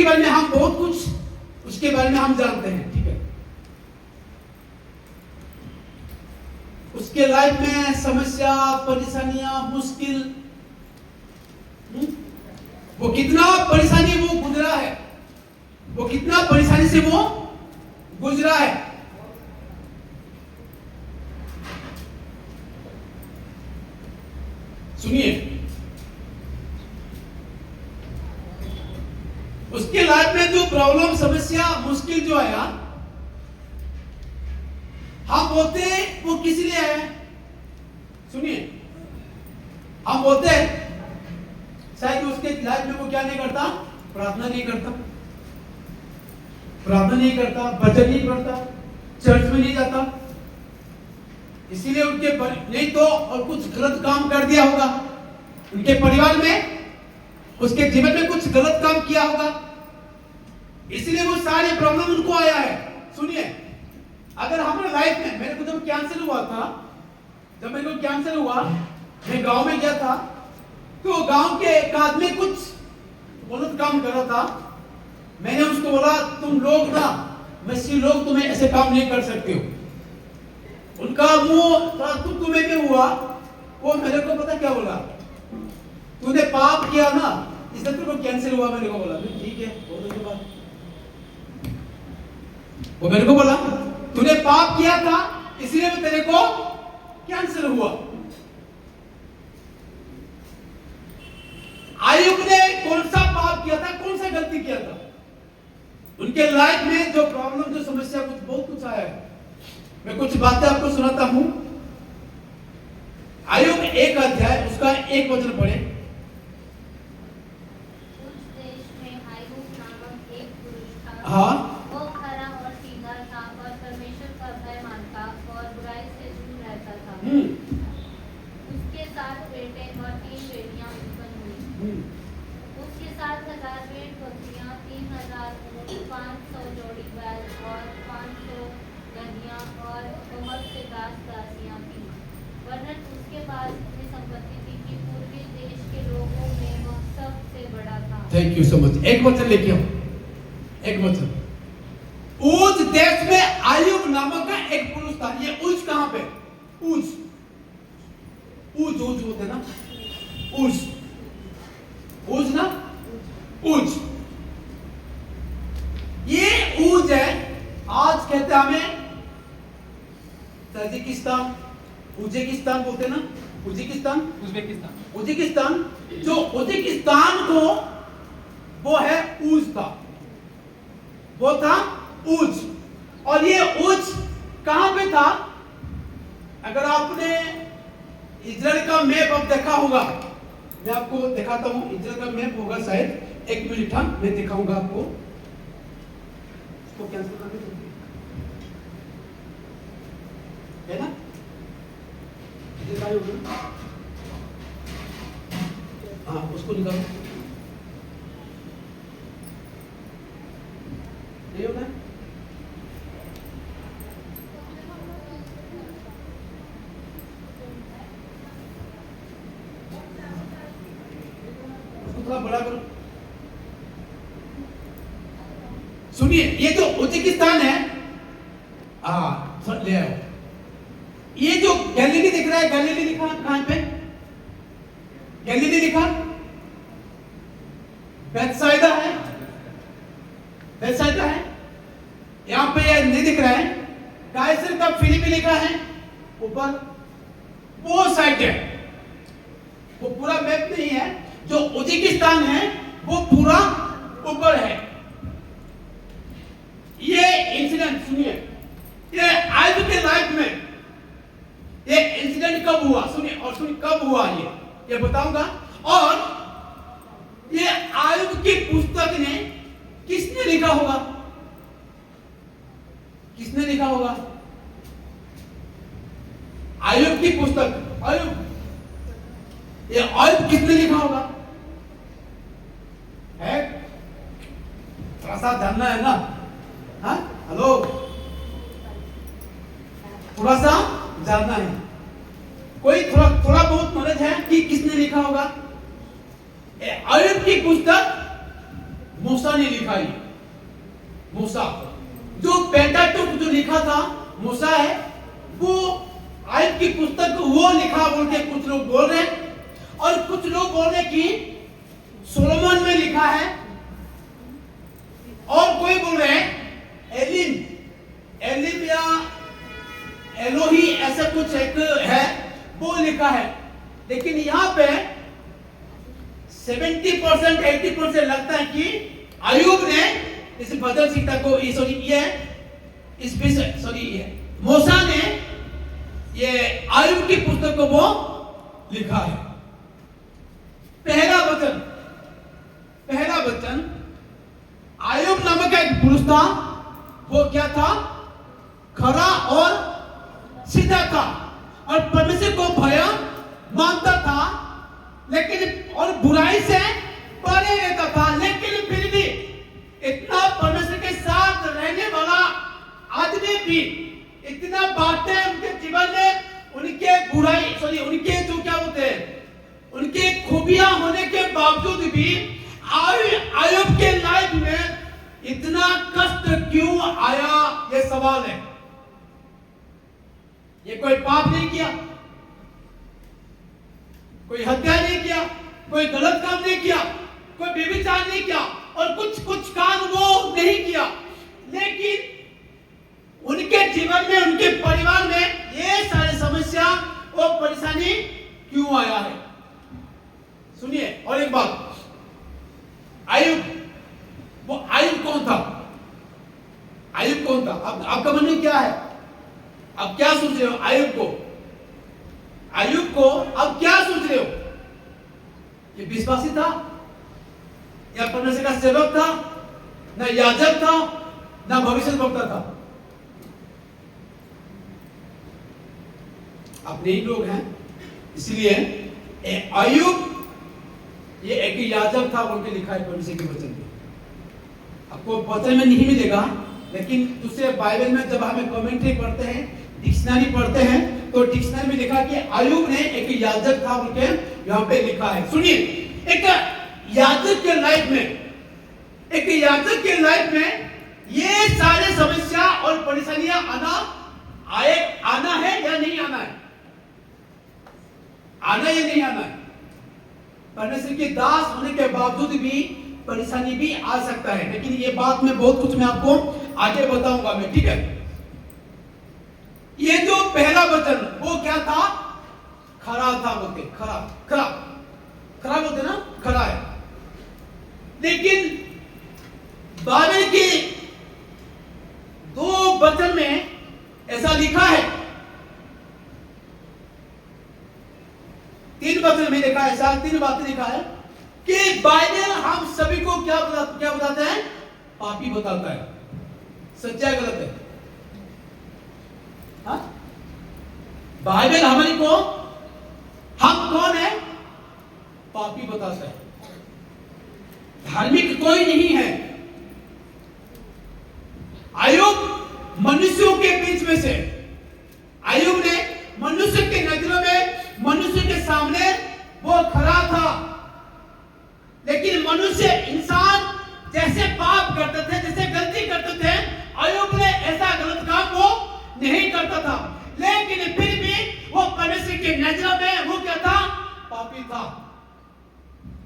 के बारे में हम बहुत कुछ उसके बारे में हम जानते हैं, ठीक है। उसके लाइफ में समस्या, परेशानियां, मुश्किल, वो कितना परेशानी वो गुजरा है, वो कितना परेशानी से वो गुजरा है। सुनिए, उसके लाइफ में जो प्रॉब्लम, समस्या, मुश्किल जो आया, हम बोलते हैं वो किस लिए है। सुनिए, हम बोलते हैं शायद उसके लाइफ में वो क्या नहीं करता, प्रार्थना नहीं करता, प्रार्थना नहीं करता, भजन नहीं करता, चर्च में नहीं जाता, इसीलिए उनके नहीं तो और कुछ गलत काम कर दिया होगा, उनके परिवार में, उसके जीवन में कुछ गलत काम किया होगा, इसलिए वो सारे प्रॉब्लम उनको आया है। सुनिए, अगर हमारे लाइफ में, मेरे को जब कैंसर हुआ था, जब मेरे को कैंसर हुआ, मैं गांव में गया था, तो गांव के एक आदमी कुछ गलत काम कर रहा था। मैंने उसको बोला, तुम लोग ना, मसीही लोग तुम्हें ऐसे काम नहीं कर सकते हो। उनका मुंह थोड़ा तुम्हें भी हुआ। वो मेरे को पता क्या बोला, तूने पाप किया ना, इसलिए तुमको कैंसर हुआ। मेरे को बोला, ठीक है, बहुत अच्छी बात। वो मेरे को बोला, तूने पाप किया था इसलिए तेरे को कैंसर हुआ। आयुब ने कौन सा पाप किया था, कौन सा गलती किया था? उनके लाइफ में जो प्रॉब्लम, जो समस्या, कुछ बहुत कुछ आया है। मैं कुछ बातें आपको सुनाता हूं। आयुब 1 अध्याय उसका 1 वचन पढ़े। उस देश में आयुब नामक एक पुरुष था। हाँ, वो खरा और सीधा था और परमेश्वर का भय मानता और बुराई से दूर रहता था। उसके 7 बेटे और 3 बेटियां उत्पन्न हुई। उसके 7,000 भेड़ बकरियां, 3,000 ऊँट, 500 जोड़ी बैल और 500 गदहियां और बहुत से दास दासियां थीं। वरन उसके पास इतनी संपत्ति थी कि पूर्वी देश के लोगों में वह सबसे बड़ा था। Thank you so much. एक वचन लेके आओ, एक वचन। उस देश में आयुब नामक का एक पुरुष था। ये उज कहां पे? उज होते ना, उज ना, उज। ये उज है, आज कहते हैं हमें ताजिकिस्तान, उज्बेकिस्तान बोलते ना, उज्बेकिस्तान। जो उज्बेकिस्तान को वो है उज था, वो था उज। और ये उज कहां पे था? अगर आपने इजराइल का मैप अब देखा होगा, मैं आपको दिखाता हूं। इजराइल का मैप होगा शायद, 1 मिनट, हाँ, मैं दिखाऊंगा आपको। इसको कैंसिल कर दे, है ना? हाँ, उसको निकालो। नहीं होगा? उसको थोड़ा बड़ा करो। सुनिए, ये जो उज्बेकिस्तान है, ले आओ। ये जो गैलीली दिख रहा है, गैलीली लिखा कहां पे? गैलीली लिखा, बेथसाइदा है, बेथसाइदा है। यहां पे ये नहीं दिख रहा है। काइसर का फिलिपी लिखा है ऊपर, वो साइड है। वो पूरा मैप नहीं है। जो उज्बेकिस्तान है वो पूरा ऊपर है। ये इंसिडेंट सुनिए, ये आयुब के लाइफ में ये इंसिडेंट कब हुआ? सुनिए, और सुनिए कब हुआ ये बताऊंगा। और ये आयुब की पुस्तक ने किसने लिखा होगा? किसने लिखा होगा? आयुब की पुस्तक, आयुब, ये आयुब किसने लिखा होगा? है, थोड़ा सा जानना है ना? हाँ, हेलो, थोड़ा सा जानना है। कोई थोड़ा बहुत नॉलेज है कि किसने लिखा होगा? आयुब की पुस्तक मूसा ने लिखा है। मूसा जो पेंटाटुक जो लिखा था मूसा है, वो आयत की पुस्तक वो लिखा बोल के कुछ लोग बोल रहे हैं, और कुछ लोग बोल रहे कि सोलोमन में लिखा है, और कोई बोल रहे हैं एलिम या एलोही ऐसा कुछ एक है वो लिखा है। लेकिन यहां पे 70% 80% लगता है कि अय्यूब ने इस भजन संहिता को मूसा ने ये अय्यूब की पुस्तक को वो लिखा है। पहला वचन अय्यूब नामक एक पुरुष था, वो क्या था? खरा और सीधा था, और परमेश्वर को भय मानता था, लेकिन और बुराई से परे रहता था। लेकिन फिर भी इतना परमेश्वर के साथ रहने वाला आदमी भी इतना बातें उनके जीवन में, उनके जो क्या होते हैं, उनके खूबियां होने के बावजूद भी अय्यूब के लाइफ में इतना कष्ट क्यों आया, ये सवाल है। ये कोई पाप नहीं किया, कोई हत्या नहीं किया, कोई गलत काम नहीं किया, कोई व्यभिचार नहीं किया, और कुछ काम वो नहीं किया, लेकिन उनके जीवन में, उनके परिवार में ये सारी समस्या और परेशानी क्यों आया है? सुनिए, और एक बात, अय्यूब कौन था? अय्यूब कौन था? अब आपका मन में क्या है? अब क्या सोच रहे हो? अय्यूब को अब क्या सोच रहे हो? ये विश्वासी था, या परमेश्वर का सेवक था, ना याजक था, ना भविष्यद्वक्ता था? अपने ही लोग हैं, इसलिए अय्यूब ये एक याजक था बोल के लिखा है परमेश्वर के वचन में। आपको वचन में नहीं मिलेगा, लेकिन दूसरे बाइबल में जब हमें कमेंट्री पढ़ते हैं, डिक्शनरी पढ़ते हैं, तो डिक्शनरी में लिखा कि अय्यूब ने एक याजक था बोल के यहाँ पे लिखा है। सुनिए, एक याजक के लाइफ में ये सारे समस्या और परेशानियां आना है या नहीं आना है? आना या नहीं आना है? परमेश्वर के दास होने के बावजूद भी परेशानी भी आ सकता है, लेकिन ये बात में बहुत कुछ मैं आपको आगे बताऊंगा मैं, ठीक है? ये जो पहला वचन वो क्या था? खरा था बोलते, खरा बोलते ना, खरा है। लेकिन बाइबल के 2 वचन में ऐसा लिखा है, 3 वचन में लिखा है, ऐसा 3 बातें लिखा है कि बाइबल हम सभी को क्या बताता है? पापी बताता है। सच्चा गलत है? हाँ? बाइबल हमारे को हम कौन है? पापी बताता है। धार्मिक कोई नहीं है। अय्यूब मनुष्यों के बीच में से, अय्यूब ने मनुष्य के नजरों में, मनुष्य के सामने वो खरा था, लेकिन मनुष्य इंसान जैसे पाप करते थे, जैसे गलती करते थे, अय्यूब ने ऐसा गलत काम वो नहीं करता था, लेकिन फिर भी वो परमेश्वर के नजरों में वो क्या था? पापी था।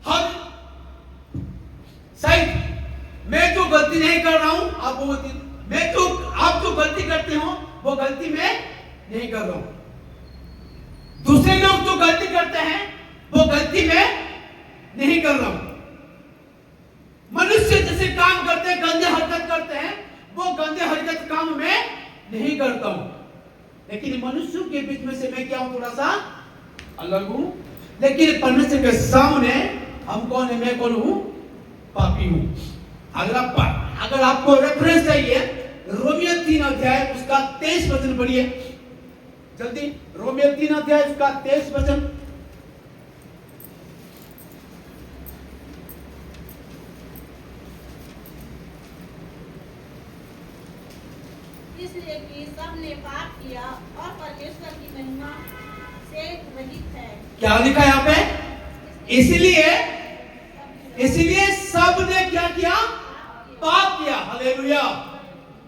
हर शायद मैं जो गलती नहीं कर रहा हूं, आप जो गलती करते हो वो गलती मैं नहीं कर रहा हूं। दूसरे लोग जो गलती करते हैं वो गलती मैं नहीं कर रहा हूं। मनुष्य जैसे काम करते हैं, गंदे हरकत करते हैं, वो गंदे हरकत काम में नहीं करता हूं, लेकिन मनुष्यों के बीच में से मैं क्या हूं? थोड़ा सा अलग हूं। लेकिन परमेश्वर के सामने हम कौन है? मैं कौन हूं? पापी हूं। अगर आपको रेफरेंस चाहिए, रोमियो 3 अध्याय उसका 23 वचन पढ़िए जल्दी। रोमियो 3 अध्याय उसका 23 वचन। इसलिए कि सब ने पाप किया और परमेश्वर की महिमा से रहित है। क्या लिखा है यहाँ पे? इसलिए सब ने क्या किया? Hallelujah,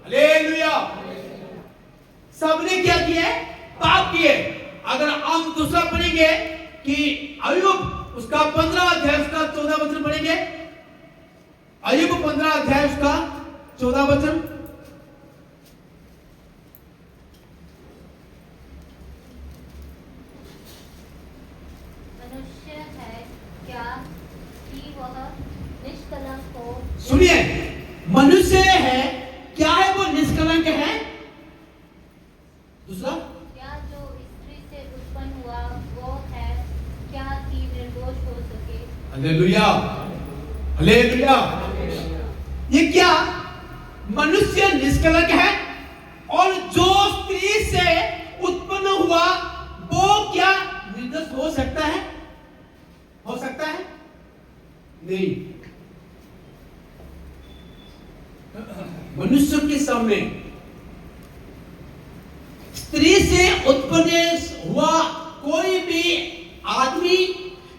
hallelujah. सबने क्या किया? पाप किए। अगर हम दूसरा पढ़ेंगे कि अय्यूब उसका 15 अध्याय उसका 14 वचन पढ़ेंगे। अय्यूब 15 अध्याय उसका 14 वचन। मनुष्य है क्या कि वह निष्कलंक हो? सुनिए, मनुष्य है क्या है? वो निष्कलंक है। दूसरा, क्या जो स्त्री से उत्पन्न हुआ वो है क्या कि निर्दोष हो सके? Hallelujah, hallelujah. ये क्या? मनुष्य निष्कलंक है और जो स्त्री से उत्पन्न हुआ वो क्या निर्दोष हो सकता है? हो सकता है? नहीं। मनुष्य के सामने स्त्री से उत्पन्न हुआ कोई भी आदमी,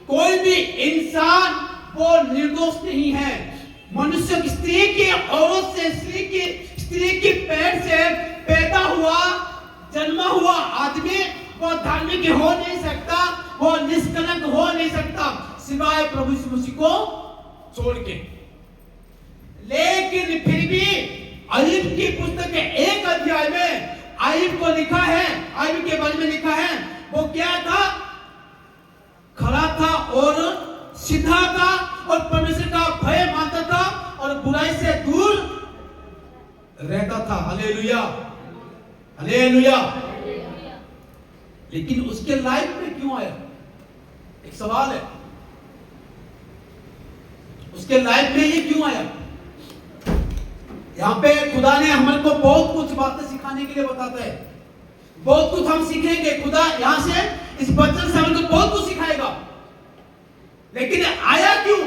कोई भी इंसान वो निर्दोष नहीं है। मनुष्य की स्त्री की औरत से, स्त्री के पेट से पैदा हुआ, जन्मा हुआ आदमी वो धार्मिक हो नहीं सकता, वो निष्कलंक हो नहीं सकता सिवाय प्रभु यीशु मसीह को छोड़ के। लेकिन फिर भी अय्यूब की पुस्तक के 1 अध्याय में अय्यूब को लिखा है, अय्यूब के बारे में लिखा है, वो क्या था? खरा था और सीधा था और परमेश्वर का भय मानता था और बुराई से दूर रहता था। Hallelujah, hallelujah. लेकिन उसके लाइफ में क्यों आया? एक सवाल है, उसके लाइफ में ये क्यों आया? यहाँ पे खुदा ने हमारे को बहुत कुछ बातें सिखाने के लिए बताता है। बहुत कुछ हम सीखेंगे। खुदा यहाँ से इस बच्चन से हमको बहुत कुछ सिखाएगा। लेकिन आया क्यों?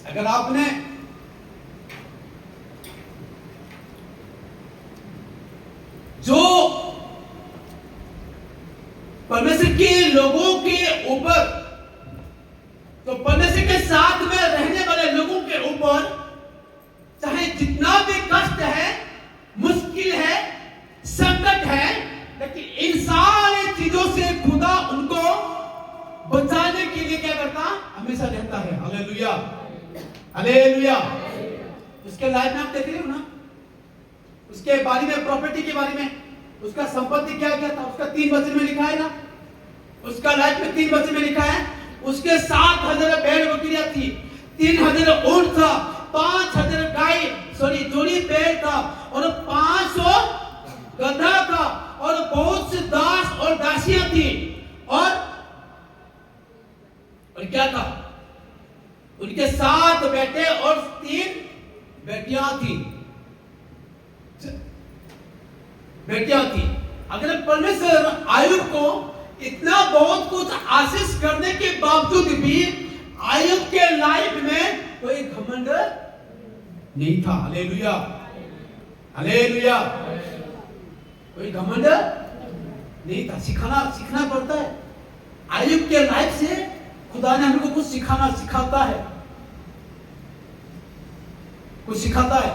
अगर आपने जो परमेश्वर के लोगों के ऊपर, तो परमेश्वर के साथ में रहने वाले लोगों के ऊपर चाहे जितना भी कष्ट है, मुश्किल है, संकट है, लेकिन इन सारी चीजों से खुदा उनको बचाने के लिए क्या करता? हमेशा रहता है। Hallelujah, hallelujah. उसके लाइफ में आप देख रहे हो ना, उसके बारे में, प्रॉपर्टी के बारे में, उसका संपत्ति क्या क्या था, उसका 3 वचन में लिखा है ना। उसका लाइफ में 3 वचन में लिखा है, उसके 7,000 भेड़ बकरियां थी, 3,000 ऊंट था, 5,000 गाय जोड़ी भेड़ था और 500 गधा था और बहुत से दास और दासियां थी। और क्या था? उनके 7 बेटे और 3 बेटियां थी। अगर परमेश्वर अय्यूब को इतना बहुत कुछ आशीष करने के बावजूद भी अय्यूब के लाइफ में कोई घमंड नहीं था। Hallelujah, hallelujah. कोई घमंड नहीं था। सीखना पड़ता है। अय्यूब के लाइफ से खुदा ने हमको कुछ सिखाता है, कुछ सिखाता है।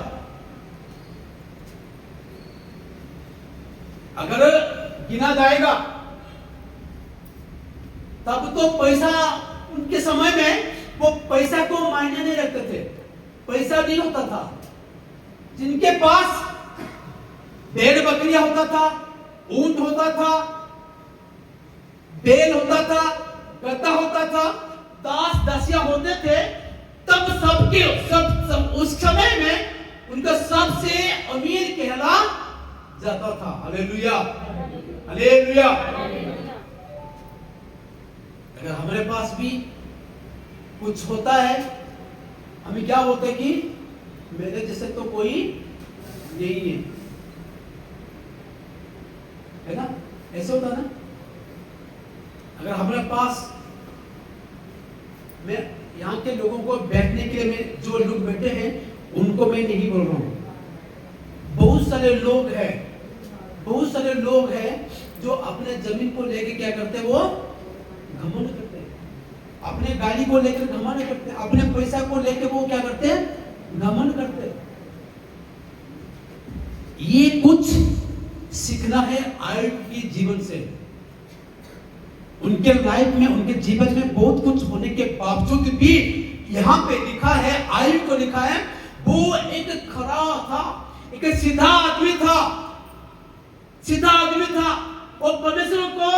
अगर गिना जाएगा तब तो पैसा, उनके समय में वो पैसा को मायने नहीं रखते थे, पैसा नहीं होता था। जिनके पास भेड़ बकरियां होता था, ऊंट होता था, बैल होता था, गधा होता था, दास दासियां होते थे, तब सब उस समय में उनका सबसे अमीर कहला जाता था। Hallelujah, hallelujah. अगर हमारे पास भी कुछ होता है, हमें क्या बोलते हैं कि मेरे जैसे तो कोई नहीं है ना? ऐसे होता ना। अगर हमारे पास, मैं यहाँ के लोगों को बैठने के लिए, मैं जो लोग बैठे हैं उनको मैं नहीं बोल रहा हूँ। बहुत सारे लोग हैं जो अपने जमीन को लेके क्या करते हैं? वो घमंड करते हैं। अपने गाड़ी को लेकर घमंड करते हैं, अपने पैसा को लेकर वो क्या करते हैं, घमंड करते हैं। ये कुछ सीखना है आयुब के जीवन से। उनके लाइफ में, उनके जीवन में बहुत कुछ होने के बावजूद भी यहाँ पे लिखा है, आयुब को लिखा है, वो एक खरा था, एक सीधा आदमी था, सीधा आदमी था। वो परमेश्वर को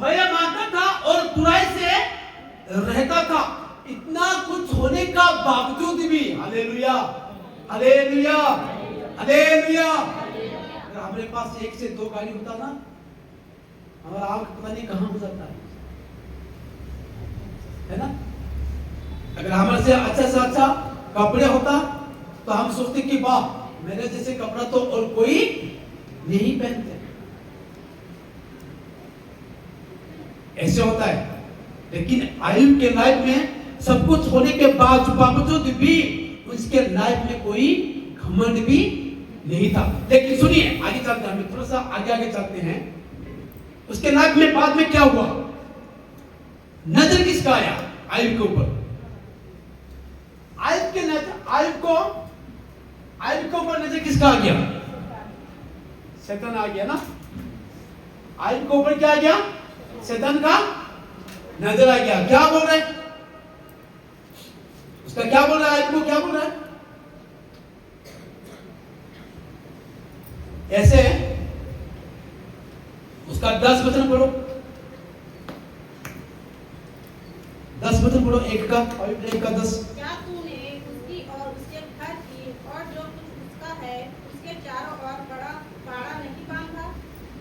भय मानता था और बुराई से रहता था। इतना कुछ होने का बावजूद भी, हालेलुया, हालेलुया, हालेलुया। अगर हमारे पास 1 से 2 गाड़ी होता ना, हमारा आंख पता नहीं कहां हो जाता है ना। अगर हमारे से अच्छा कपड़े होता तो हम सोचते कि वाह, मेरे जैसे कपड़ा तो और कोई नहीं पहनते। ऐसे होता है। लेकिन आयुब के लाइफ में सब कुछ होने के बावजूद भी उसके लाइफ में कोई घमंड भी नहीं था। लेकिन सुनिए, आगे चलते हैं, थोड़ा सा आगे चलते हैं। उसके लाइफ में बाद में क्या हुआ? नजर किसका आया आयुब के ऊपर? आयुब के ऊपर नजर किसका आ गया? शैतान आ गया ना। आयुब के ऊपर क्या आ गया? शैतान का नजर आ गया। क्या बोल रहे हैं? उसका क्या बोल रहा है? आयुब को क्या बोल रहा है? ऐसे उसका 10 वचन पढ़ो, 10 वचन पढ़ो, 1 का 10। क्या तूने उसकी और उसके घर की और जो कुछ उसका है उसके चारों ओर बड़ा बाड़ा नहीं बांधा?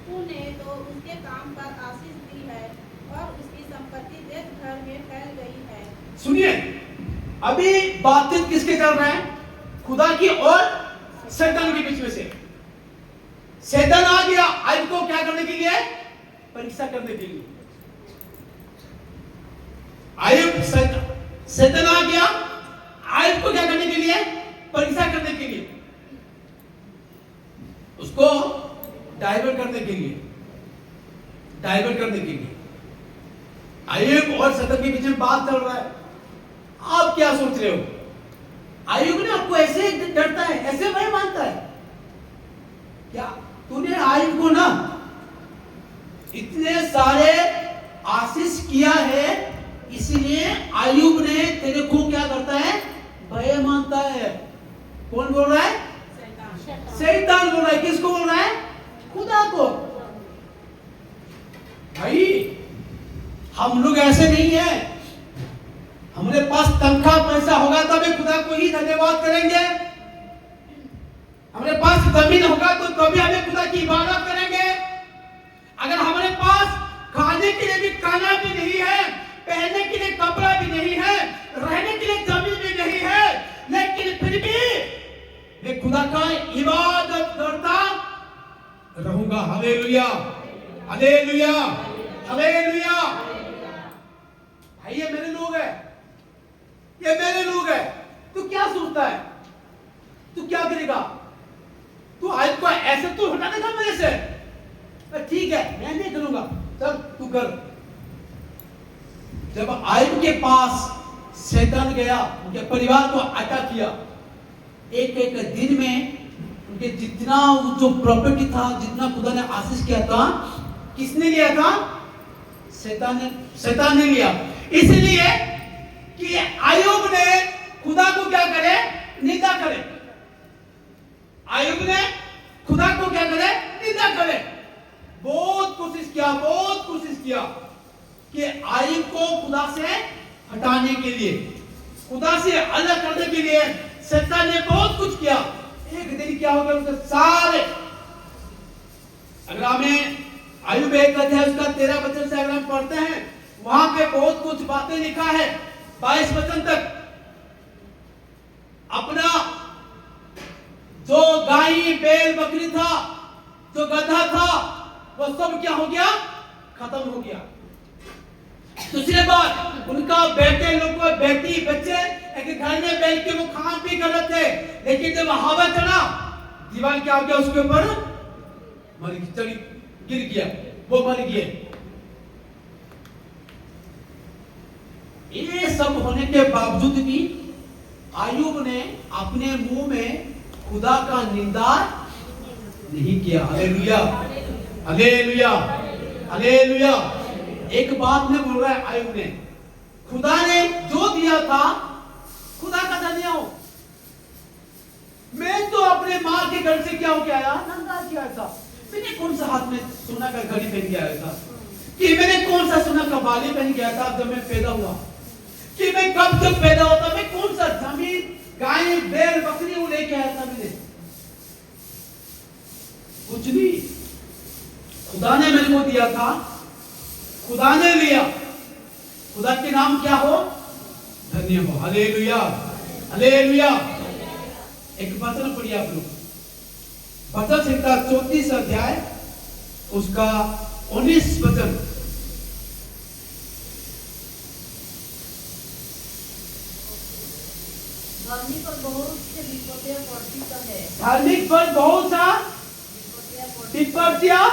तूने तो उसके काम पर आशीष दी है और उसकी संपत्ति देश भर में फैल गई है। सुनिए, अभी बातचीत किसके चल रहा है? खुदा की और शैतान के बीच में से। शैतान आ गया आयुब को क्या करने के लिए? परीक्षा करने के लिए। आयुब, शैतान आ गया आयुब को क्या करने के लिए? परीक्षा करने के लिए, उसको डाइवर्ट करने के लिए, डाइवर्ट करने के लिए। आयुब और शैतान के बीच में बात चल रहा है। आप क्या सोच रहे हो? आयुब ने आपको ऐसे डरता है, ऐसे भय मानता है क्या? तूने आयुब को ना इतने सारे आशीष किया है, इसलिए आयुब ने तेरे को क्या करता है? भय मानता है। कौन बोल रहा है? शैतान बोल रहा है। किसको बोल रहा है? खुदा को। भाई, हम लोग ऐसे नहीं है। हमारे पास तनख्वाह पैसा होगा तभी खुदा को ही धन्यवाद करेंगे। हमारे पास जमीन होगा तो तभी हमें खुदा की इबादत करेंगे। अगर हमारे पास खाने के लिए भी खाना भी नहीं है, पहनने के लिए कपड़ा भी नहीं है, रहने के लिए जमीन भी नहीं है, लेकिन फिर भी मैं खुदा का इबादत करता रहूंगा। Hallelujah, hallelujah, hallelujah. भाई, ये मेरे लोग हैं, ये मेरे लोग हैं। तू क्या सोचता है? तू क्या करेगा? तू आयुब को ऐसे तो हटा देगा मेरे से? ठीक है, मैं नहीं करूंगा, चल तू कर। जब आयुब के पास शैतान गया, उनके परिवार को अटैक किया, एक दिन में उनके जितना जो प्रॉपर्टी था, जितना खुदा ने आशीष किया था, किसने लिया था? शैतान ने लिया। इसलिए कि आयुब ने खुदा को क्या करे? निंदा करे। आयुब ने खुदा को क्या करे? निंदा करे। बहुत कोशिश किया कि आयुब को खुदा से हटाने के लिए, खुदा से अलग करने के लिए शैतान ने बहुत कुछ किया। एक दिन क्या हो गया? उसके सारे, अगर हमें आयुब 1 अध्याय उसका 13 वचन से अगर हम पढ़ते हैं, वहां पे बहुत कुछ बातें लिखा है। 22 वचन तक अपना जो गाय बैल बकरी था, जो गधा था, वो सब क्या हो गया? खत्म हो गया। दूसरी बात, उनका बेटे लोग, बेटी बच्चे एक घर में बैठ के वो खान पी कर रहे थे, लेकिन जब हवा चढ़ा, दीवार क्या हो गया? उसके ऊपर गिर गया, वो मर गए। ये सब होने के बावजूद भी आयुब ने अपने मुंह में खुदा का निंदा नहीं किया। Hallelujah, hallelujah, hallelujah. एक बात में बोल रहा है आयुब ने, खुदा ने जो दिया था खुदा का धन्य हो। मैं तो अपने माँ के घर से क्या हो के आया, नंगा किया था। मैंने कौन सा हाथ में सोना का घड़ी पहन के आया था, कि मैंने कौन सा सोना का बाली पहन के आया था जब मैं पैदा हुआ, कि मैं कब जब पैदा होता मैं कौन सा जमीन गाय बैल बकरी वो लेके आया था। मैंने कुछ नहीं, खुदा ने मेरे को दिया था, खुदा ने लिया। खुदा के नाम क्या हो, धन्य हो। Hallelujah, hallelujah. एक वचन पढ़िए आप लोग, वचन संहिता 34 अध्याय उसका 19 वचन। धार्मिक पर बहुत से विपत्तियां पड़ती तो है, धार्मिक पर बहुत सा विपत्तियां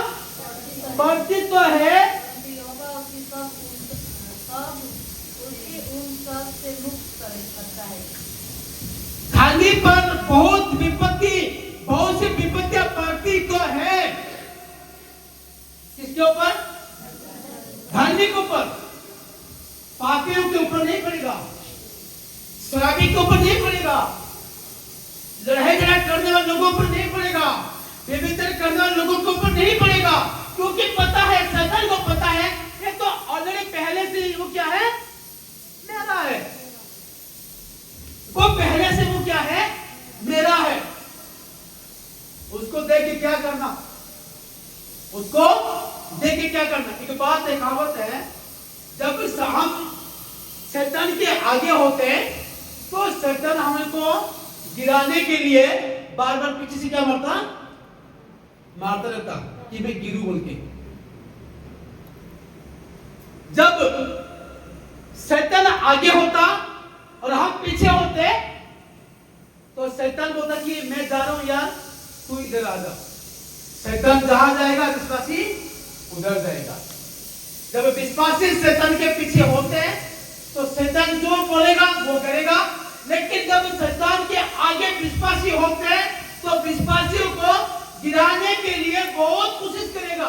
पड़ती तो है, परंतु यहोवा उसकी उसकी उन सब से मुक्त करता है। धार्मिक पर बहुत सी विपत्तियां पड़ती तो है। किसके ऊपर, धार्मिक ऊपर, पापियों के ऊपर नहीं पड़ेगा, शराबी के ऊपर नहीं पड़ेगा, लड़ाई झगड़ा करने वाले लोगों पर नहीं पड़ेगा, व्यभिचार करने वाले लोगों के ऊपर नहीं पड़ेगा। क्योंकि पता है, शैतान को पता है ये तो ऑलरेडी पहले से वो क्या है, मेरा है। वो पहले से वो क्या है, मेरा है। उसको देख के क्या करना, उसको देख के क्या करना। एक बात, एक कहावत है, जब हम शैतान के आगे होते तो शैतान हमको गिराने के लिए बार बार पीछे से क्या मारता रहता कि मैं गिरू बोल के। जब शैतान आगे होता और हम पीछे होते तो शैतान बोलता कि मैं जा रहा हूं यार, तू इधर आ जा। शैतान जहां जाएगा विश्वासी उधर जाएगा। जब विश्वासी शैतान के पीछे होते तो शैतान जो बोलेगा वो करेगा। लेकिन जब शैतान के आगे विश्वासी होते तो विश्वासियों को गिराने के लिए बहुत कोशिश करेगा।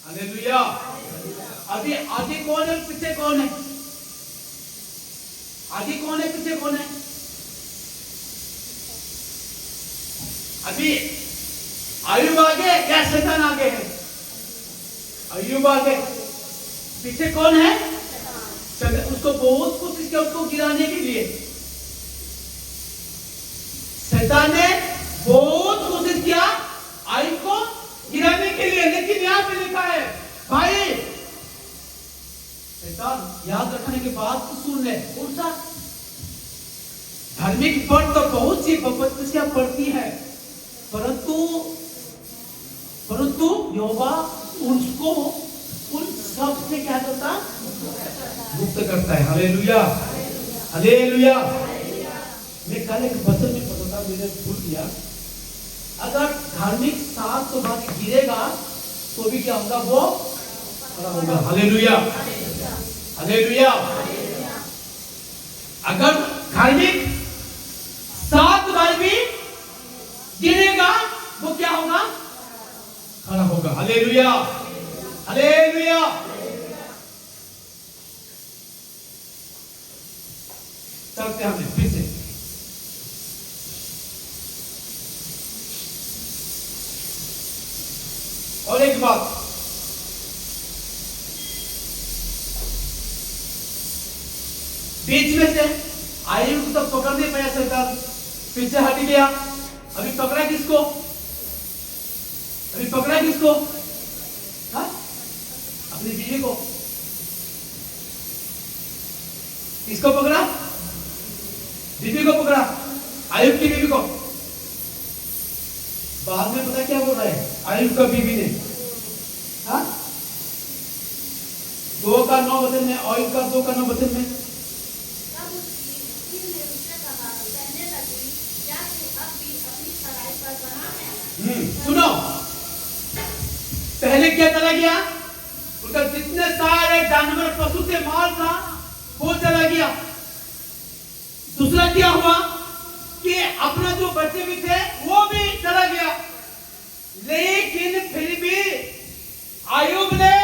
हालेलुया। अभी आगे कौन है, पीछे कौन है? आगे कौन है, पीछे कौन है? अभी आयुब आगे या शैतान आगे है? आयुब आगे, पीछे कौन है? शैतान। उसको बहुत कोशिश किया उसको गिराने के लिए। शैतान ने बहुत कोशिश किया आयुब को गिराने के लिए, लेकिन यहां पे लिखा है भाई, शैतान याद रखने के बाद तो सुन ले, कौन सा धार्मिक पर तो बहुत सी विपत्तियां पड़ती है, परंतु यहोवा उसको उन सब से क्या करता, मुक्त करता है। Hallelujah, hallelujah. मैं कल एक वचन में पढ़ा था, मैंने भूल गया। अगर धार्मिक 7 भाग गिरेगा तो भी क्या होगा, वो खड़ा होगा। Hallelujah, hallelujah. अगर धार्मिक 7 बार भी गिरेगा वो क्या होगा, खड़ा होगा। Hallelujah, hallelujah. चलते हमने फिर से और एक बात, बीच में से आयुब को तो पकड़ नहीं पाया शैतान, पीछे हट गया। अभी पकड़ा किसको, अभी पकड़ा किसको, हाँ? अपनी बीवी को। किसको पकड़ा, बीवी को पकड़ा, आयुब की बीवी को। बाद में पता क्या बोल रहा है आयुब का बीवी ने, हाँ? 2 का 9 वचन में, आयुब का 2 का 9 वचन में, सुनो, पहले क्या चला गया, उनका जितने सारे जानवर पशु से माल था वो चला गया। दूसरा क्या हुआ कि अपना जो बच्चे भी थे वो भी चला गया, लेकिन फिर भी आयुब ने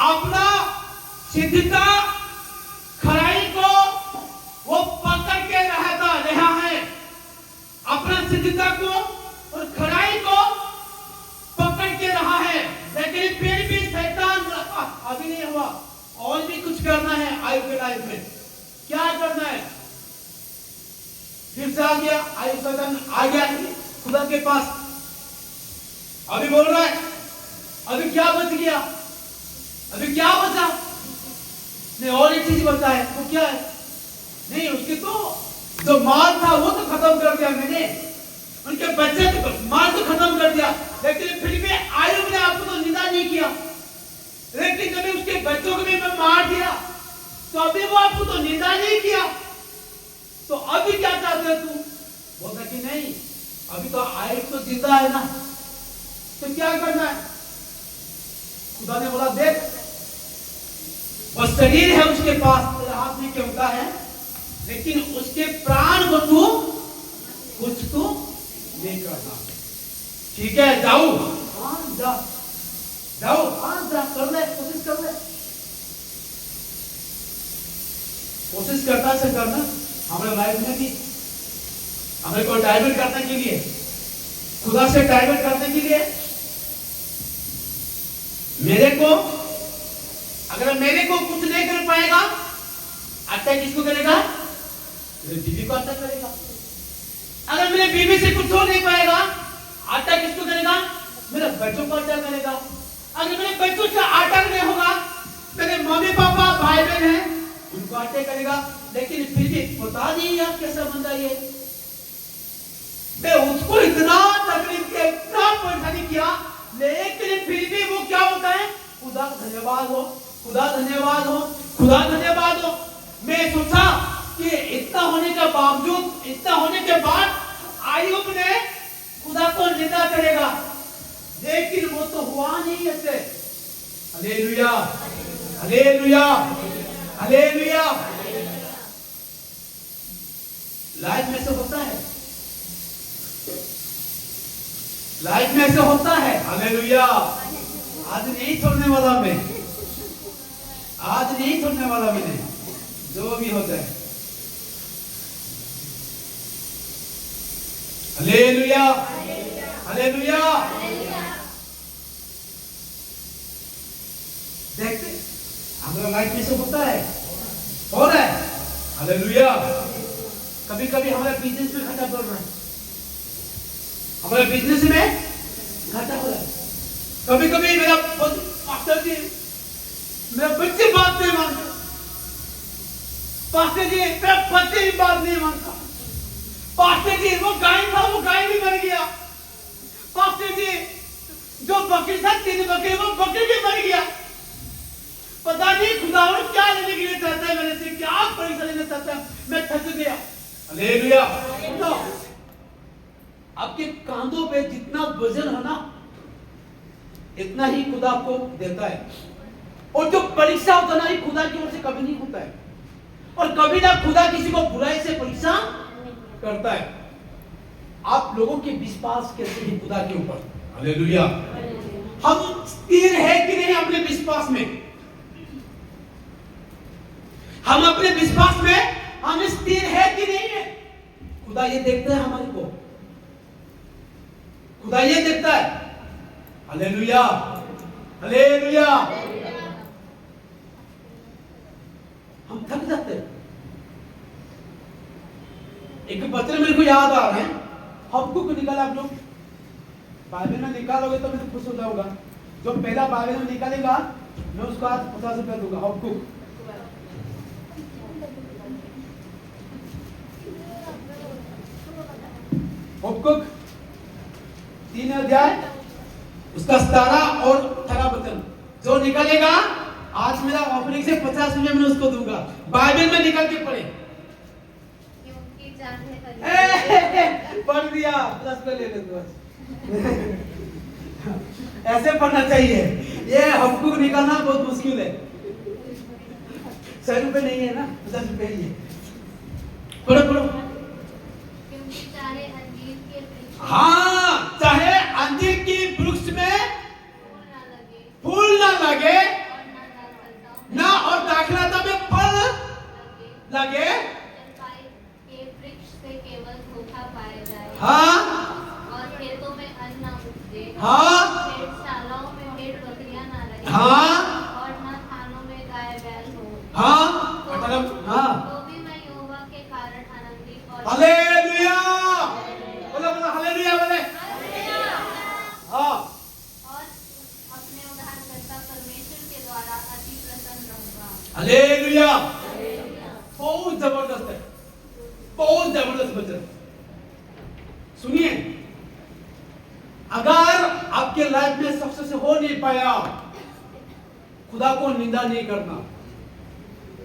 अपना सिद्धता खराई को वो पकड़ के रहा है, अपना सिद्धता को और खराई को पकड़ के रहा है। लेकिन फिर भी शैतान अभी नहीं हुआ, और भी कुछ करना है आयुब के लाइफ में। क्या करना है? फिर से आ गया आयुब, शैतान आ गया खुदा के पास। अभी बोल रहा है अभी क्या बच गया, अभी क्या बचा? नहीं, और एक चीज बचा है। वो क्या है? नहीं, उसके तो जो माल था वो तो खत्म कर दिया मैंने, उनके बच्चे तो माल तो खत्म कर दिया, लेकिन फिर भी आयुब ने आपको तो निंदा नहीं किया। लेकिन जब उसके बच्चों को भी मैं मार दिया तो अभी वो आपको तो निंदा नहीं किया, तो अभी क्या चाहते हो तू? बोलता कि नहीं, अभी तो आयुब तो जिंदा है ना, तो क्या करना है? खुदा ने बोला देख, वो शरीर है उसके पास, तेरे हाथ में क्या होता है, लेकिन उसके प्राण को तू कुछ तो नहीं करना। ठीक है, जाओ, हाँ जाओ, हाँ जा, कर ले, कोशिश कर ले, कोशिश करता से करना। हमारे लाइफ में भी हमें को डाइवर्ट करने के लिए, खुदा से डाइवर्ट करने के लिए, अगर मेरे को कुछ नहीं कर पाएगा, अटैक किसको करेगा? मेरे बीवी को अटैक करेगा। अगर मेरे बीवी से कुछ हो नहीं पाएगा, अटैक किसको करेगा? मेरे बच्चों को अटैक करेगा। अगर मेरे बच्चों से अटैक नहीं होगा, मेरे मम्मी पापा भाई बहन हैं उनको अटैक करेगा। लेकिन फिर भी पता नहीं यार कैसा बंदा ये, मैं उसको इतना तकलीफ किया, इतना परेशानी किया, लेकिन फिर भी वो क्या होता है? खुदा धन्यवाद हो, खुदा धन्यवाद हो, खुदा धन्यवाद हो। मैं सोचा कि इतना होने के बावजूद, इतना होने के बाद आयुब ने खुदा को निंदा करेगा, लेकिन वो तो हुआ नहीं ऐसे। Hallelujah, hallelujah, hallelujah. लाइफ में ऐसे होता है, लाइफ में ऐसे होता है। हालेलुया। आज नहीं छोड़ने वाला मैं, आज नहीं छोड़ने वाला मैंने, जो भी होता है। Hallelujah, hallelujah. देखते हमारा लाइफ में से होता है, हो रहा है। हालेलुया। कभी कभी हमारे बिजनेस में घाटा बढ़ रहा है, हमारे बिजनेस में घाटा हो रहा है। कभी कभी मेरा पास्टर जी, मेरे बच्चे बात नहीं मानते, पास्टर जी मेरा पति बात नहीं मानता, पास्टर जी वो गाय था वो गाय भी मर गया, पास्टर जी जो बकरी था 3 बकरी वो बकरी भी मर गया। पता नहीं खुदावन क्या लेने के लिए चाहता है मेरे से, क्या परीक्षा लेना चाहता है, मैं थक गया। हालेलुया। तो आपके कांधों पे जितना वजन है ना, इतना ही खुदा आपको देता है। और जो परीक्षा होता है ना, ये खुदा की ओर से कभी नहीं होता है, और कभी ना खुदा किसी को बुराई से परीक्षा करता है। आप लोगों के विश्वास कैसे है खुदा के ऊपर? हालेलुया। हम स्थिर है कि नहीं अपने विश्वास में? हम अपने विश्वास में हम स्थिर है कि नहीं है? खुदा ये देखता है हमारे को, खुदा ये देखता है। Hallelujah, hallelujah. हम थक जाते हैं। एक वचन मेरे को याद आ रहा है, हबक्कुक को निकाला आप लोग बाइबल में निकालोगे तो मैं खुश हो जाऊंगा। जो पहला बाइबल में निकालेगा मैं उसको आज 50 रुपया दूंगा। हबक्कुक, हबक्कुक 3 अध्याय उसका 17 और 18 वचन जो निकालेगा आज मेरा ऑफरिंग से 50 रुपया मैं उसको दूंगा। बाइबल में निकाल के पढ़े, पढ़ दिया प्लस पे ले ले तो ऐसे पढ़ना चाहिए। ये हबक्कुक निकालना बहुत मुश्किल है। ₹100 नहीं है ना, ₹50 ही है। पढ़ो पढ़ो। क्योंकि चाहे अंजीर के वृक्ष में हाँ, चाहे अंजीर की वृक्ष में फूल ना लगे फूल ना लगे और न दाखलता में ना, और दाखलता में फल लगे, लगे, जलपाई के वृक्ष से केवल धोखा पाया जाए, हाँ और खेतों में अन्न न उपजे, हाँ भेड़शालाओं में भेड़ बकरियां न रहें, हाँ और न थानों में गाय बैल हो, हाँ, मतलब हाँ। तो भी मैं यहोवा के कारण आनंदित और हालेलुया, बोलो बोलो हालेलुया बोले। हाँ, और अपने उद्धारकर्ता परमेश्वर के द्वारा अति प्रसन्न रहूंगा। हालेलुया। बहुत जबरदस्त है, बहुत जबरदस्त वचन। सुनिए, अगर आपके लाइफ में सक्सेस हो नहीं पाया, खुदा को निंदा नहीं करना।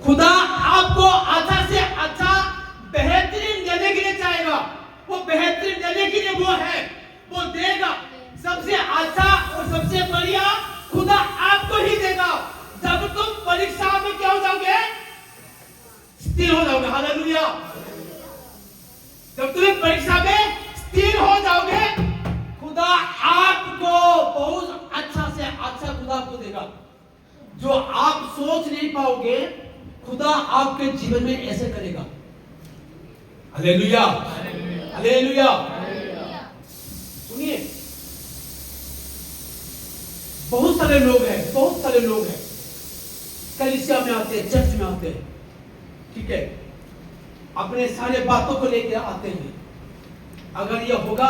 खुदा आपको अच्छा से अच्छा बेहतरीन देने के लिए चाहेगा। वो बेहतरीन देने के लिए वो है, वो देगा। सबसे अच्छा और सबसे बढ़िया खुदा आपको ही देगा। जब तुम परीक्षा में क्या हो जाओगे? स्थिर हो जाओगे। हालेलुया। जब तुम्हें परीक्षा में स्थिर हो जाओगे, खुदा आपको बहुत अच्छा से अच्छा खुदा आपको देगा। जो आप सोच नहीं पाओगे, खुदा आपके जीवन में ऐसे करेगा। Hallelujah, hallelujah. सुनिए, बहुत सारे लोग हैं कलीसिया में आते हैं, चर्च में आते हैं, ठीक है, अपने सारे बातों को लेकर आते हैं। अगर ये होगा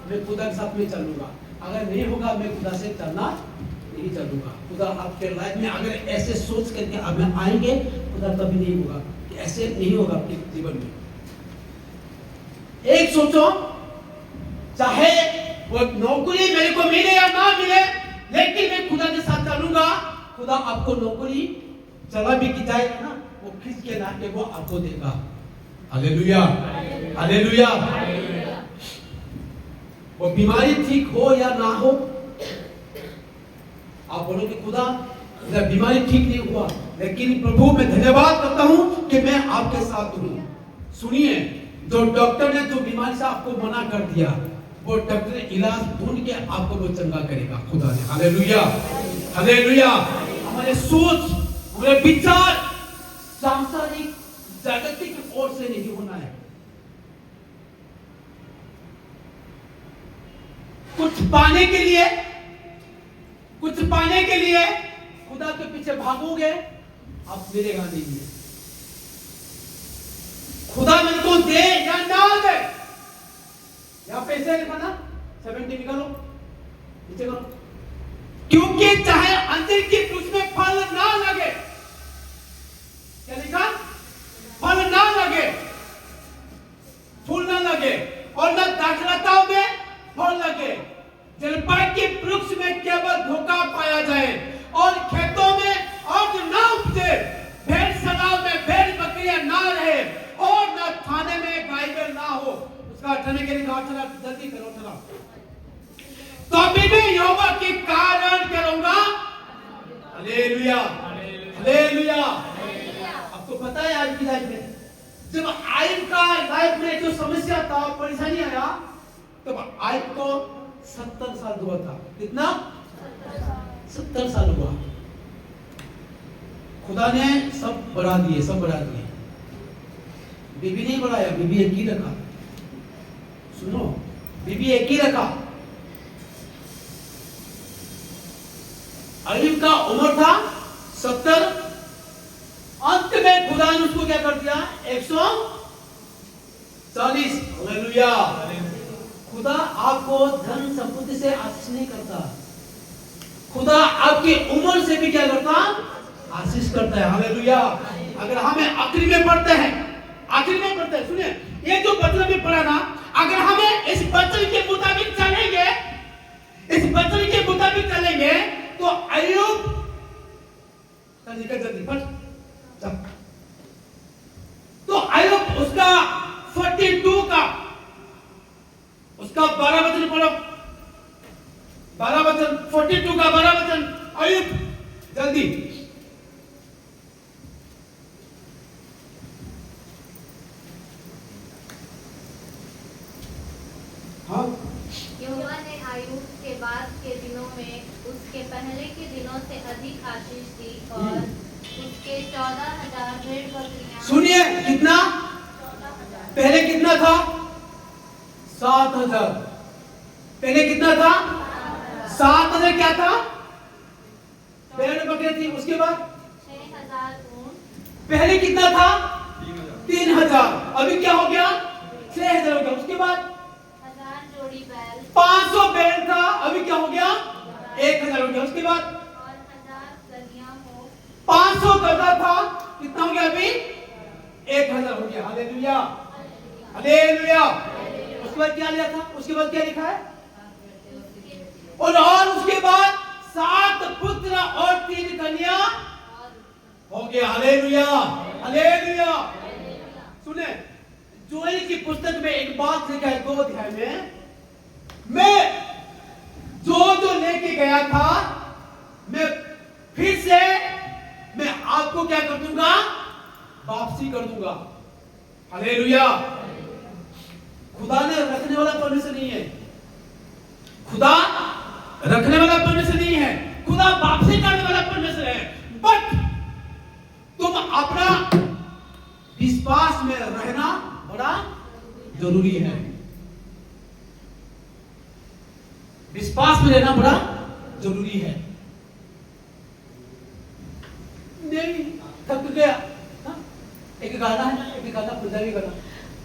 मैं खुदा के साथ में चलूंगा, अगर नहीं होगा मैं खुदा से चलना नहीं चलूंगा। खुदा आपके लाइफ में अगर ऐसे सोच करके अब में आएंगे, खुदा कभी नहीं होगा, ऐसे नहीं होगा आपके जीवन में। एक सोचो, चाहे वो नौकरी मेरे को मिले या ना मिले, लेकिन मैं खुदा के साथ चलूंगा। खुदा आपको नौकरी चला भी की जाएगा ना, वो खींच के ला के वो आपको देगा। Hallelujah, hallelujah. वो बीमारी ठीक हो या ना हो, आप बोलोगे खुदा मेरा बीमारी ठीक नहीं हुआ, लेकिन प्रभु मैं धन्यवाद करता हूं कि मैं आपके साथ हूं। सुनिए, जो डॉक्टर ने जो बीमारी से आपको मना कर दिया, वो डॉक्टर इलाज ढूंढ के आपको वो चंगा करेगा खुदा ने। Hallelujah, hallelujah. हमारे सोच, हमारे विचार सांसारिक जागतिक ओर से नहीं होना है। कुछ पाने के लिए खुदा के पीछे भागोगे, आप मिलेगा नहीं है। खुदा मेरे को दे या ना दे, यहां पैसे लिखा ना, 70 निकालो, नीचे करो। क्योंकि चाहे अंजीर की वृक्ष में फल ना लगे, क्या लिखा? फल ना लगे, फूल ना लगे, और न दाखलताओं में फल लगे, जलपाई के वृक्ष में केवल धोखा पाया जाए, और खेतों में और ना उपजे, भेड़शालाओं में भेड़ बकरियां ना रहे, और न थाने में गाय बैल ना हो। उसका ठने के लिए जल्दी करो, चला। तो अभी मैं यहोवा के कारण करूंगा। Hallelujah, hallelujah. आपको पता है आज की लाइफ में, जब आयब का लाइफ में जो समस्या था, परेशानी आया, तब आयब को 70 साल हुआ था। कितना? 70 साल हुआ। खुदा ने सब बढ़ा दिए, सब बढ़ा दिए। बीबी नहीं बढ़ाया, बीबी एक ही रखा। सुनो, बीबी एक ही रखा। अय्यूब का उम्र था 70। अंत में खुदा ने उसको क्या कर दिया? 140। हालेलुया। खुदा आपको धन संपत्ति से आशीष नहीं करता, खुदा आपकी उम्र से भी क्या करता? आशीष करता है। हालेलुया। अगर हमें आखिरी में पढ़ते हैं, सुनिए, ये जो वचन में पढ़ा ना, अगर हमें इस वचन के मुताबिक चलेंगे, तो अय्यूब जल्दी पढ़। तो अय्यूब उसका 42 का उसका 12 वचन पढ़ो। 12 वचन, 42 का 12 वचन। अय्यूब जल्दी हाँ यहोवा ने आयुब के बाद के दिनों में उसके पहले के दिनों से अधिक आशीष दी और उसके 14,000 भेड़ बकरियां। सुनिए कितना, पहले कितना था? 7,000। पहले कितना था? 7,000 क्या था? भेड़ बकरी थी। उसके बाद 6,000 ऊँट। पहले कितना था? 3,000। अभी क्या हो गया? 6,000 हो गया। उसके बाद 1,000 जोड़ी बैल 500 बैल था, अभी क्या हो गया? 1,000 हो गया। उसके बाद और 1,000 गदहियां हो। 500 गधा था, कितना हो गया? अभी 1,000 हो गया। Hallelujah hallelujah. उसके बाद क्या लिया था? उसके बाद क्या लिखा है? और उसके बाद 7 पुत्र और 3 कन्या हो गया। Hallelujah hallelujah. सुने, जोएल की पुस्तक में एक बात लिखा है 2 अध्याय में, मैं जो लेके गया था मैं फिर से मैं आपको क्या कर दूंगा? वापसी कर दूंगा। हालेलुया। खुदा ने रखने वाला परमेश्वर नहीं है, खुदा रखने वाला परमेश्वर नहीं है, खुदा वापसी करने वाला परमेश्वर है। बट तुम अपना विश्वास में रहना बड़ा जरूरी है। विश्वास में रहना बड़ा जरूरी है। नहीं थक गया, हाँ? एक गाना है ना, एक गाना पंजाबी गाना,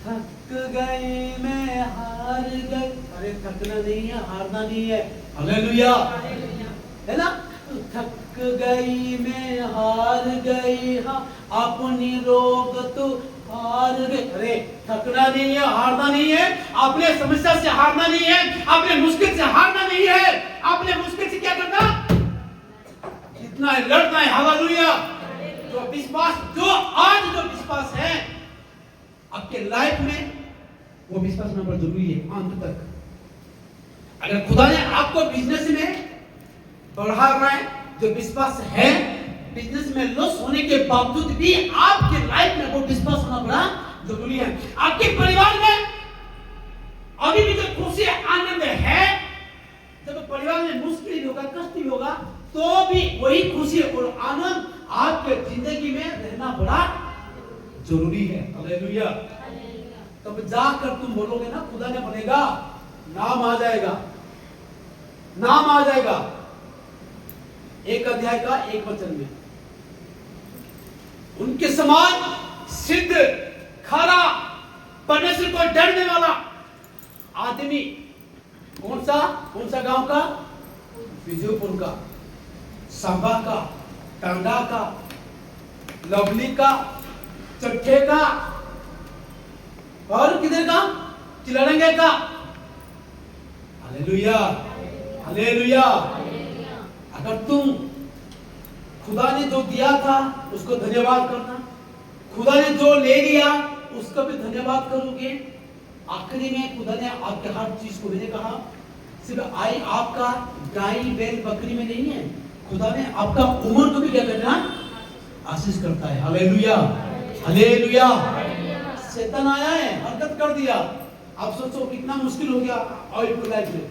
थक गई मैं हार गई। अरे थकना नहीं है, हारना नहीं है। हालेलुया है ना। थक गई मैं हार गई, हाँ अपनी रोग तो हार गई। अरे थकना नहीं है, हारना नहीं है, अपने समस्या से हारना नहीं है, अपने मुश्किल से हारना नहीं है, अपने मुश्किल से क्या करना? जितना है लड़ना है। हालेलुया। जो विश्वास, जो आज जो विश्वास है आपके लाइफ में, वो विश्वास होना बहुत जरूरी है अंत तक। अगर खुदा ने आपको बिजनेस में बढ़ा रहा है, जो विश्वास है, बिजनेस में लॉस होने के बावजूद भी आपके लाइफ में वो विश्वास होना बड़ा जरूरी है। आपके परिवार में अभी भी जो खुशी आनंद है, जब परिवार में मुश्किल भी होगा, कष्ट भी होगा, तो भी वही खुशी और आनंद आपके जिंदगी में रहना बड़ा जरूरी है। हालेलुया। तब जाकर तुम बोलोगे ना, खुदा ने बनेगा, नाम आ जाएगा, नाम आ जाएगा। 1 अध्याय का 1 वचन में, उनके समान सिद्ध खरा परमेश्वर को डरने वाला आदमी कौन सा गांव का? विजयपुर का, सांबा का, टांडा का, लवली का, चट्ठे का, और किधर का? चिलड़ंगे का। Hallelujah hallelujah. अगर तुम खुदा ने जो दिया था उसको धन्यवाद करना, खुदा ने जो ले लिया उसका भी धन्यवाद करोगे। आखिरी में खुदा ने आपके हर चीज को, मैंने कहा सिर्फ आपका गाय बैल बकरी में नहीं है, खुदा ने आपका उम्र को भी क्या करना? आशीष करता है। Hallelujah hallelujah. शैतान आया है, हरकत कर दिया। आप सोचो कितना मुश्किल हो गया आपकी लाइफ में।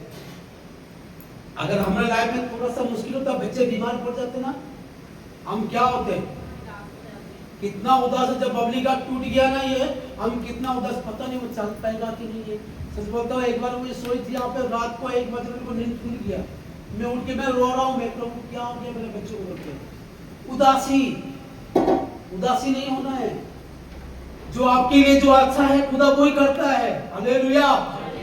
अगर हमारे लाइफ में थोड़ा सा मुश्किल होता, बच्चे बीमार पड़ जाते ना, हम क्या होते? कितना उदास है। जब बबली का टूट गया ना ये, हम कितना उदास, पता नहीं वो चल पाएगा कि नहीं। ये सच बोलता हूँ, एक बार मुझे सोई थी यहाँ पे, रात को 1 बजे को नींद टूट गया। मैं उठ के मैं रो रहा हूँ, मैं प्रभु क्या हो गया मेरे बच्चों को बोलते। उदासी नहीं होना है। जो आपके लिए जो अच्छा है खुदा वही करता है। हालेलुया।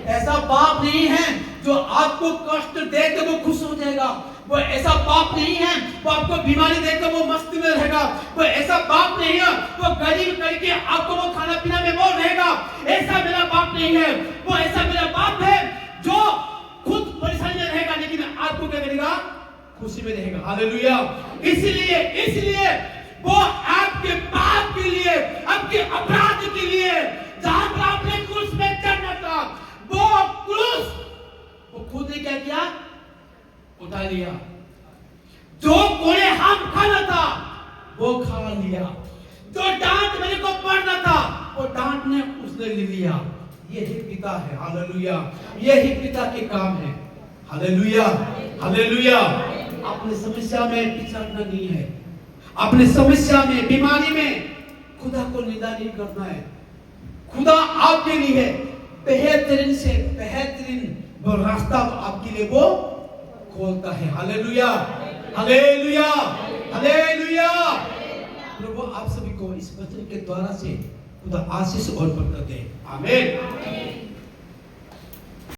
ऐसा पाप नहीं है जो आपको कष्ट देकर वो खुश हो जाएगा, वो ऐसा पाप नहीं है वो आपको बीमारी देकर वो मस्ती में रहेगा, वो ऐसा पाप नहीं है वो गरीब करके आपको वो खाना पीना में वो रहेगा। ऐसा मेरा बाप नहीं है, वो ऐसा मेरा बाप है जो खुद परेशानी में रहेगा लेकिन आपको क्या करेगा? खुशी में रहेगा। हालेलुया। इसलिए वो आपके पाप के लिए, आपके अपराध के लिए, जहां पर आपने क्रूस में चढ़ना था, वो क्रूस वो खुद ने क्या किया? उठा लिया। जो कोड़े हम खाना था वो खा लिया, जो डांट मेरे को पड़ना था वो डांट ने उसने ले लिया, यही पिता है। हालेलुया, यही पिता के काम है। Hallelujah, hallelujah. अपने समस्या में पिछड़ना नहीं है, अपने समस्या में, बीमारी में खुदा को निंदा नहीं करना है। खुदा आपके लिए बेहतरीन से बेहतरीन वो रास्ता आपके लिए वो खोलता है। Hallelujah, hallelujah, hallelujah. प्रभु आप सभी को इस वचन के द्वारा से खुदा आशीष और बरकत दे। आमीन।